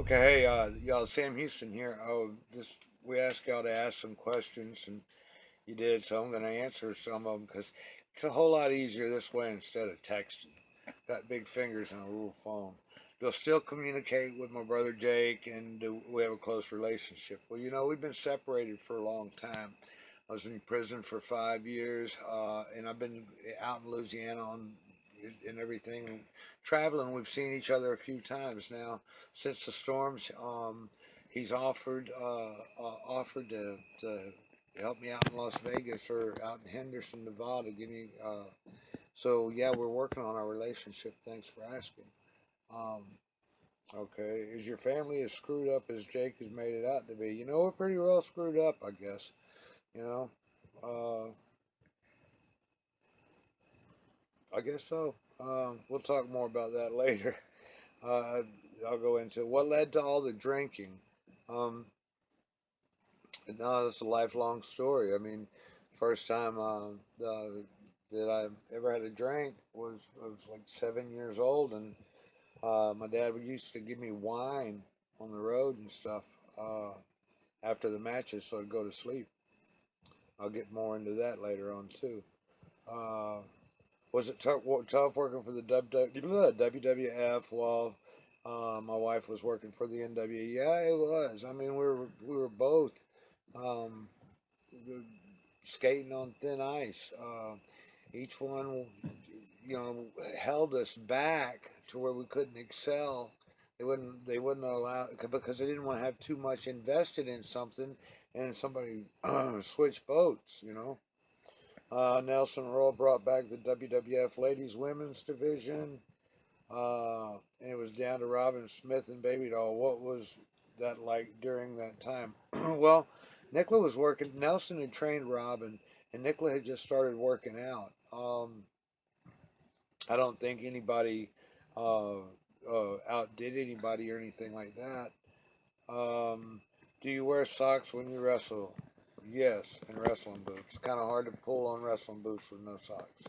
Okay, hey, y'all, Sam Houston here. We asked y'all to ask some questions, and you did, so I'm going to answer some of them because it's a whole lot easier this way instead of texting. Got big fingers and a little phone. They'll still communicate with my brother Jake, and we have a close relationship. Well, we've been separated for a long time. I was in prison for 5 years, and I've been out in Louisiana and everything, traveling. We've seen each other a few times now since the storms. He's offered to help me out in Las Vegas or out in Henderson, Nevada. Give me so yeah, we're working on our relationship. Thanks for asking. Um, okay, is your family as screwed up as Jake has made it out to be? We're pretty well screwed up, I guess. You know, uh, I guess so. We'll talk more about that later. Uh, I'll go into what led to all the drinking. Um, no, it's a lifelong story. I mean, first time that I ever had a drink was like 7 years old, and my dad used to give me wine on the road and stuff after the matches, so I'd go to sleep. I'll get more into that later on too. Uh, was it tough working for the WWF while my wife was working for the NWA? Yeah, it was. I mean, we were both um, skating on thin ice. Each one, held us back to where we couldn't excel. They wouldn't allow because they didn't want to have too much invested in something, and somebody switch boats. Nelson Royal brought back the WWF Ladies Women's Division, and it was down to Robin Smith and Baby Doll. What was that like during that time? Well, Nicola was working. Nelson had trained Robin, and Nicola had just started working out. I don't think anybody outdid anybody or anything like that. Um, do you wear socks when you wrestle? Yes, in wrestling boots. Kind of hard to pull on wrestling boots with no socks.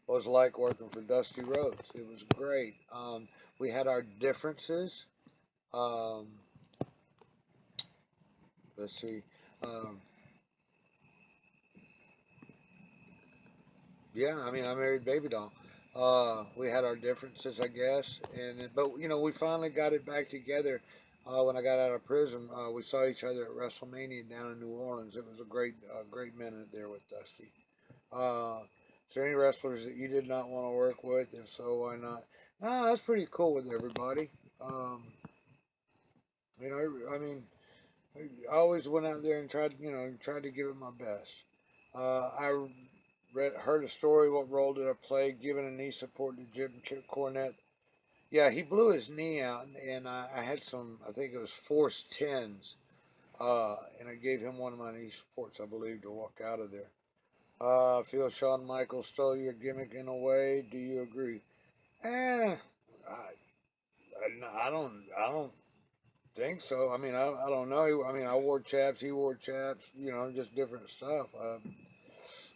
What was it like working for Dusty Rhodes? It was great. We had our differences. Um, let's see. Um, yeah, I mean, I married Baby Doll. We had our differences, I guess, but we finally got it back together. When I got out of prison, we saw each other at WrestleMania down in New Orleans. It was a great minute there with Dusty. Is there any wrestlers that you did not want to work with? If so, why not? No, that's pretty cool with everybody. Um, I mean, I always went out there and tried to give it my best. I heard a story. What role did I play? Giving a knee support to Jim Cornette. Yeah, he blew his knee out, and I had some. I think it was forced tens, and I gave him one of my knee supports, I believe, to walk out of there. I feel Shawn Michaels stole your gimmick in a way. Do you agree? Eh, I don't think so. I mean, I don't know. I mean, I wore chaps. He wore chaps. Just different stuff.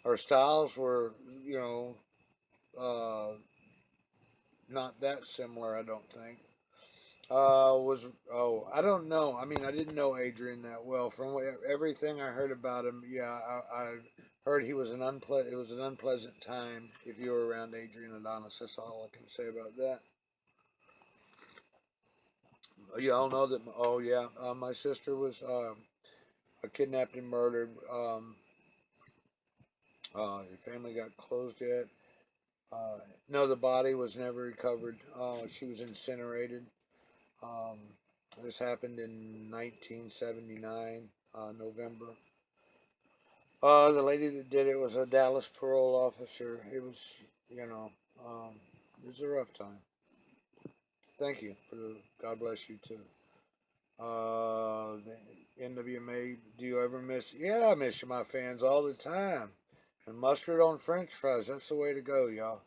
Our styles were, uh, not that similar. I don't think. Was I don't know. I mean, I didn't know Adrian that well. From everything I heard about him, yeah, I heard he was It was an unpleasant time if you were around Adrian Adonis. That's all I can say about that. You all know that. Oh yeah, my sister was kidnapped and murdered. Your family got closed yet? Uh, no, the body was never recovered. She was incinerated. Um, this happened in 1979, November. The lady that did it was a Dallas parole officer. You know, um, it was a rough time. Thank you God bless you too. The NWMA, do you ever miss? Yeah, I miss my fans all the time. And mustard on French fries, that's the way to go, y'all.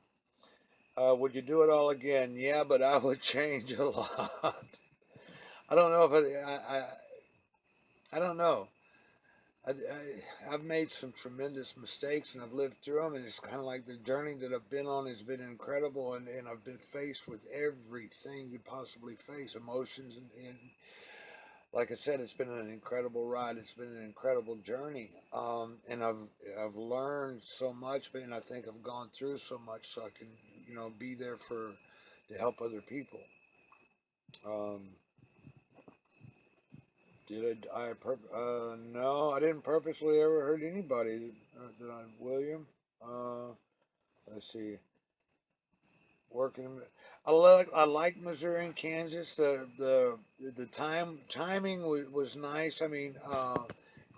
Would you do it all again? Yeah, but I would change a lot. I don't know if I don't know. I've made some tremendous mistakes and I've lived through them, and it's kind of like the journey that I've been on has been incredible, and I've been faced with everything you possibly face, emotions, and like I said, it's been an incredible ride. It's been an incredible journey, and I've learned so much, and I think I've gone through so much, so I can be there to help other people. Um, no, I didn't purposely ever hurt anybody. Did I, William? Uh, let's see. Working. I like Missouri and Kansas. The timing was nice. I mean, I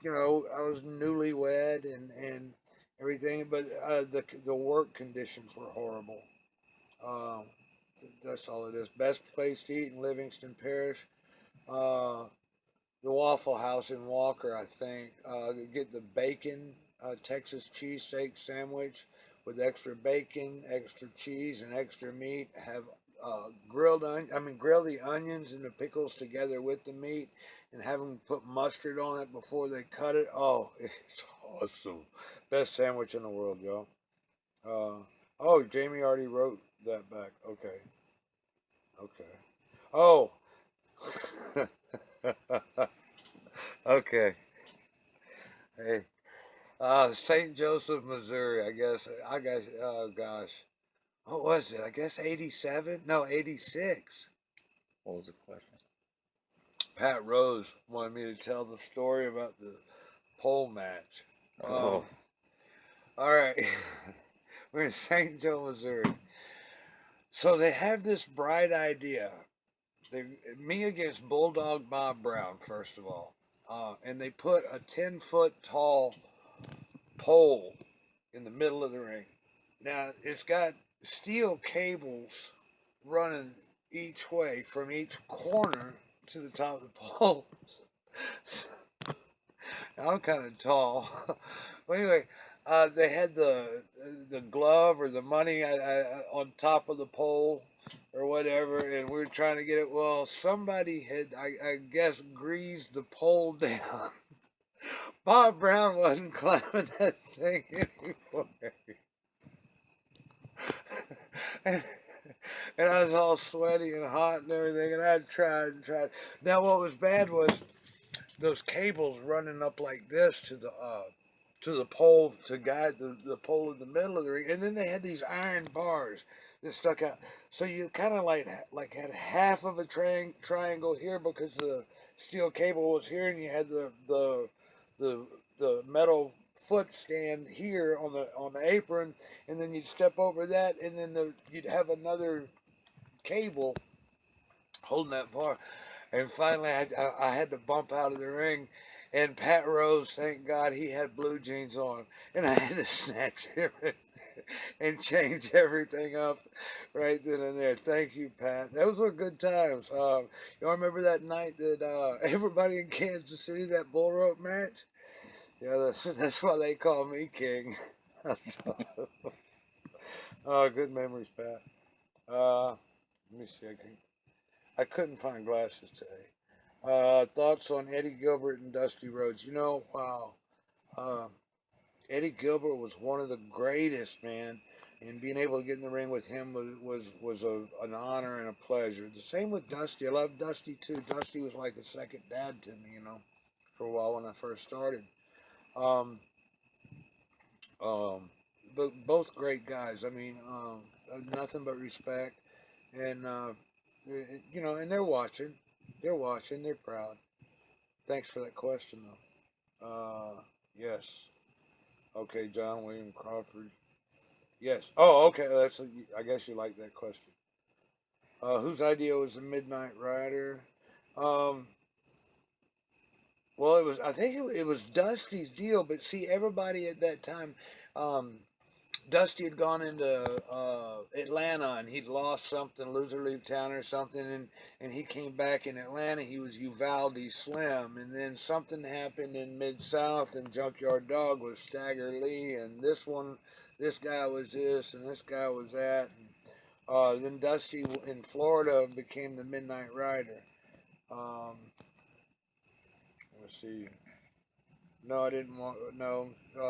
was newlywed and everything, but the work conditions were horrible. Uh, that's all it is. Best place to eat in Livingston Parish. Uh, the Waffle House in Walker, I think. Get the bacon Texas cheesesteak sandwich with extra bacon, extra cheese, and extra meat. Have grill the onions and the pickles together with the meat, and have them put mustard on it before they cut it. Oh, it's awesome! Best sandwich in the world, yo. Uh, oh, Jamie already wrote that back. Okay, okay. Oh. Okay. Hey, St. Joseph, Missouri. I guess. Oh gosh, what was it? I guess 87. No, 86. What was the question? Pat Rose wanted me to tell the story about the pole match. Oh, All right, we're in St. Joe, Missouri. So they have this bright idea. They Me against Bulldog Bob Brown, first of all, and they put a 10-foot tall pole in the middle of the ring. Now it's got steel cables running each way from each corner to the top of the pole. I'm kind of tall. Well, anyway, they had the glove or the money on top of the pole or whatever, and we were trying to get it. Well, somebody had, I guess, greased the pole down. Bob Brown wasn't climbing that thing anymore. and, and I was all sweaty and hot and everything, and I tried and tried. Now, what was bad was those cables running up like this to the pole to guide the pole in the middle of the ring, and then they had these iron bars that stuck out. So you kind of like had half of a triangle here because the steel cable was here, and you had the the metal foot stand here on the apron, and then you'd step over that, and then you'd have another cable holding that bar. And finally, I had to bump out of the ring. And Pat Rose, thank God, he had blue jeans on. And I had to snatch him and change everything up right then and there. Thank you, Pat. Those were good times. Y'all remember that night that everybody in Kansas City, that bull rope match? Yeah, that's why they call me King. Oh, good memories, Pat. Let me see. I couldn't find glasses today. Thoughts on Eddie Gilbert and Dusty Rhodes? Wow. Uh, Eddie Gilbert was one of the greatest, man, and being able to get in the ring with him was an honor and a pleasure. The same with Dusty. I love Dusty too. Dusty was like a second dad to me, for a while when I first started. Um, um, but both great guys. I mean, nothing but respect, and and they're watching. They're watching. They're proud. Thanks for that question, though. Yes. Okay, John William Crawford. Yes. Oh, okay. I guess you like that question. Whose idea was the Midnight Rider? Um, well, it was. I think it was Dusty's deal, but see, everybody at that time, um, Dusty had gone into Atlanta and he'd lost something, loser leave town or something, and he came back in Atlanta. He was Uvalde Slim, and then something happened in Mid South, and Junkyard Dog was Stagger Lee, and this guy was this, and this guy was that. Then Dusty in Florida became the Midnight Rider. Um, let's see. No, I didn't want. No,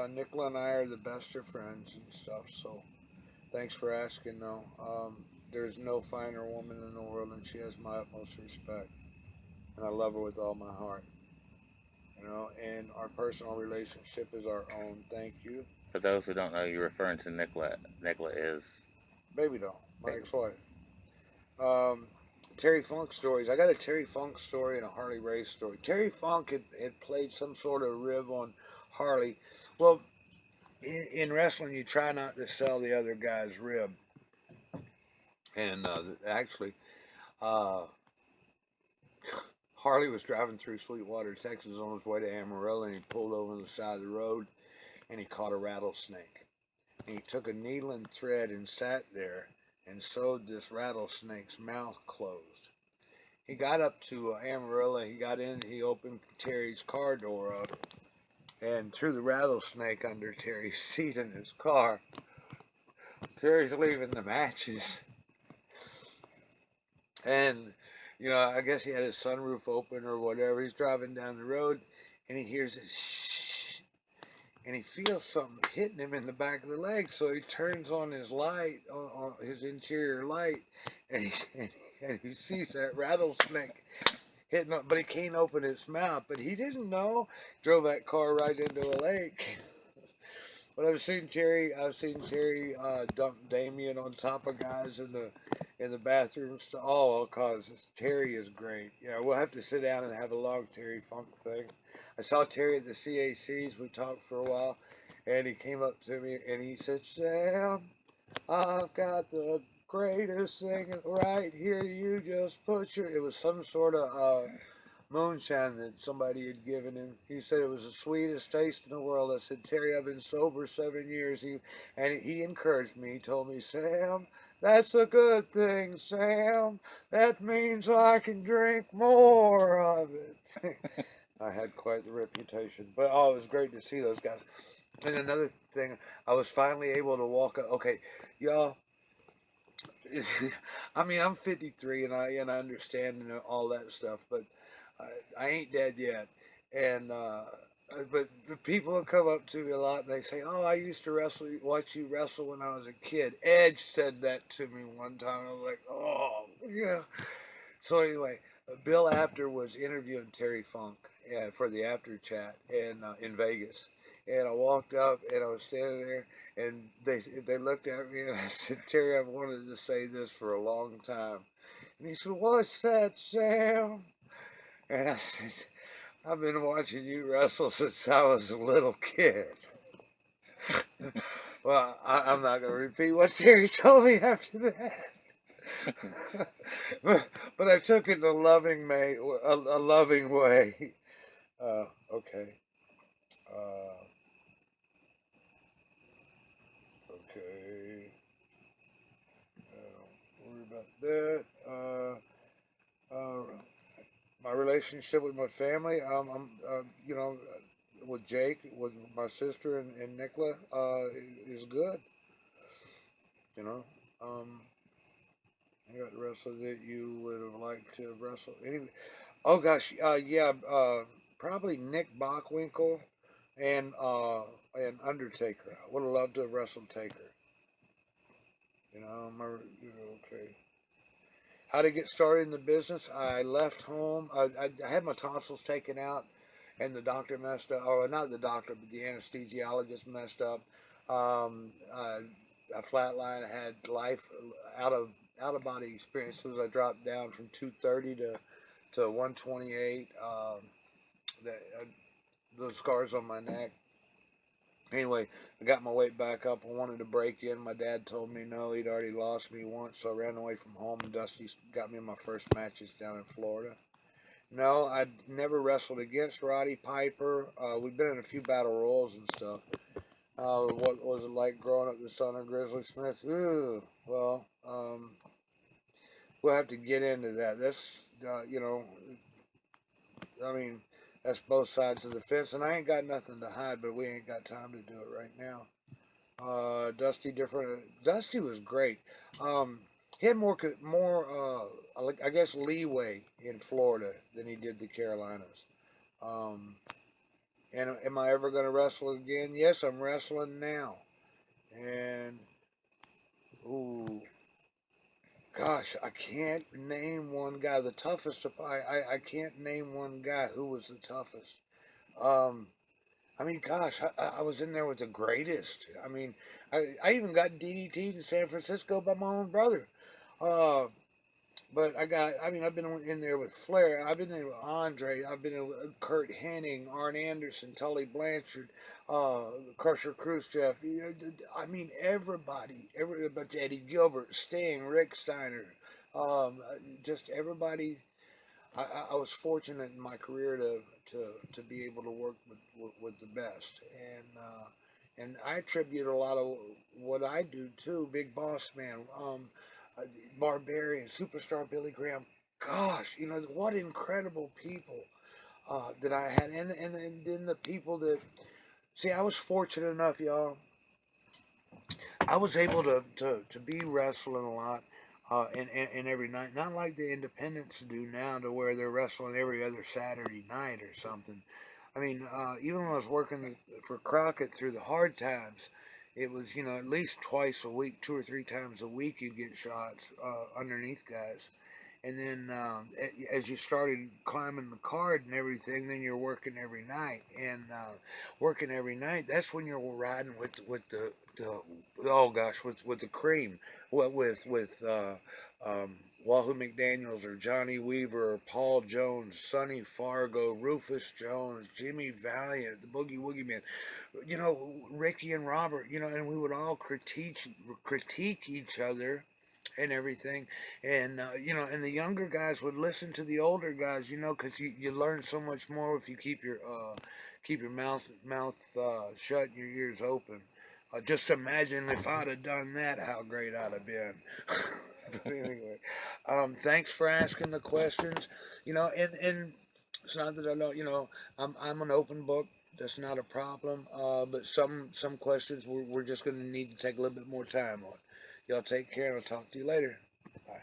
Nicola and I are the best of friends and stuff. So thanks for asking. Though, there's no finer woman in the world, and she has my utmost respect, and I love her with all my heart. And our personal relationship is our own. Thank you, For those who don't know, you're referring to Nicola. Nicola is baby doll, my baby. ex-wife. Um, Terry Funk stories. I got a Terry Funk story and a Harley Race story. Terry Funk had played some sort of rib on Harley. Well, in wrestling, you try not to sell the other guy's rib. And actually, uh, Harley was driving through Sweetwater, Texas on his way to Amarillo, and he pulled over on the side of the road and he caught a rattlesnake. And he took a needle and thread and sat there and sewed this rattlesnake's mouth closed. He got up to Amarillo, he got in, he opened Terry's car door up and threw the rattlesnake under Terry's seat in his car. Terry's leaving the matches. And, I guess he had his sunroof open or whatever. He's driving down the road and he hears this shh, and he feels something hitting him in the back of the leg. So he turns on his light, on his interior light, and he sees that rattlesnake hitting up, but he can't open its mouth. But he didn't know. Drove that car right into a lake. But I've seen Terry dump Damien on top of guys in the bathroom. Oh, cause Terry is great. Yeah, we'll have to sit down and have a long Terry Funk thing. I saw Terry at the CACs. We talked for a while, and he came up to me and he said, "Sam, I've got the greatest thing right here. You just put your." It was some sort of moonshine that somebody had given him. He said it was the sweetest taste in the world. I said, "Terry, I've been sober 7 years." He encouraged me. He told me, "Sam, that's a good thing, Sam. That means I can drink more of it." I had quite the reputation. But it was great to see those guys. And another thing, I was finally able to walk up. Okay, y'all. I mean, I'm 53 and I understand all that stuff, but I ain't dead yet. And but the people will come up to me a lot and they say, "Oh, I used to watch you wrestle when I was a kid." Edge said that to me one time. I was like, "Oh, yeah." So anyway, Bill Apter was interviewing Terry Funk for the After Chat in Vegas, and I walked up and I was standing there, and they looked at me and I said, "Terry, I've wanted to say this for a long time." And he said, "What's that, Sam?" And I said, "I've been watching you wrestle since I was a little kid." Well, I'm not going to repeat what Terry told me after that. but I took it in a loving way. Okay. Uh, okay. Don't worry about that. My relationship with my family, with Jake, with my sister and Nicola, is good. You know, um, I got the wrestler that you would have liked to wrestle. Anyway, oh gosh, yeah, probably Nick Bockwinkel and Undertaker. I would have loved to have wrestled Taker. Okay. How to get started in the business? I left home. I had my tonsils taken out, and the doctor messed up. Or not the doctor, but the anesthesiologist messed up. I flatlined. I had life out of out of body experiences. I dropped down from 230 to 128. The, uh, the scars on my neck. Anyway, I got my weight back up. I wanted to break in. My dad told me no, he'd already lost me once, so I ran away from home. And Dusty got me in my first matches down in Florida. No, I'd never wrestled against Roddy Piper. We've been in a few battle royals and stuff. What was it like growing up the son of Grizzly Smith? Ooh, well, we'll have to get into that. I mean, that's both sides of the fence, and I ain't got nothing to hide, but we ain't got time to do it right now. Dusty different. Dusty was great. He had I guess, leeway in Florida than he did the Carolinas. Um, And am I ever going to wrestle again? Yes, I'm wrestling now. And, ooh, gosh, I can't name one guy. The toughest, I can't name one guy who was the toughest. Um, I mean, gosh, I was in there with the greatest. I mean, I even got DDT'd in San Francisco by my own brother. Uh, but I mean, I've been in there with Flair. I've been in with Andre. I've been in with Kurt Hennig, Arn Anderson, Tully Blanchard, uh, Crusher Khrushchev. I mean, every but Eddie Gilbert, Sting, Rick Steiner, um, just everybody. I was fortunate in my career to be able to work with the best, and I attribute a lot of what I do to Big Boss Man, uh, Barbarian, Superstar Billy Graham. Gosh, what incredible people that I had, and then the people that see. I was fortunate enough, y'all. I was able to be wrestling a lot, and every night, not like the independents do now, to where they're wrestling every other Saturday night or something. I mean, even when I was working for Crockett through the hard times, it was at least twice a week, 2 or 3 times a week, you'd get shots underneath guys. And then as you started climbing the card and everything, then you're working every night. And working every night, that's when you're riding with the oh gosh, with the cream, what with Wahoo McDaniels or Johnny Weaver or Paul Jones, Sonny Fargo, Rufus Jones, Jimmy Valiant, the Boogie Woogie Man, Ricky and Robert, and we would all critique each other and everything, and and the younger guys would listen to the older guys, because you learn so much more if you keep your mouth shut and your ears open. Just imagine if I'd have done that, how great I'd have been. But anyway, thanks for asking the questions. And it's not that I don't. I'm an open book. That's not a problem. But some questions we're just going to need to take a little bit more time on. Y'all take care, and I'll talk to you later. Bye.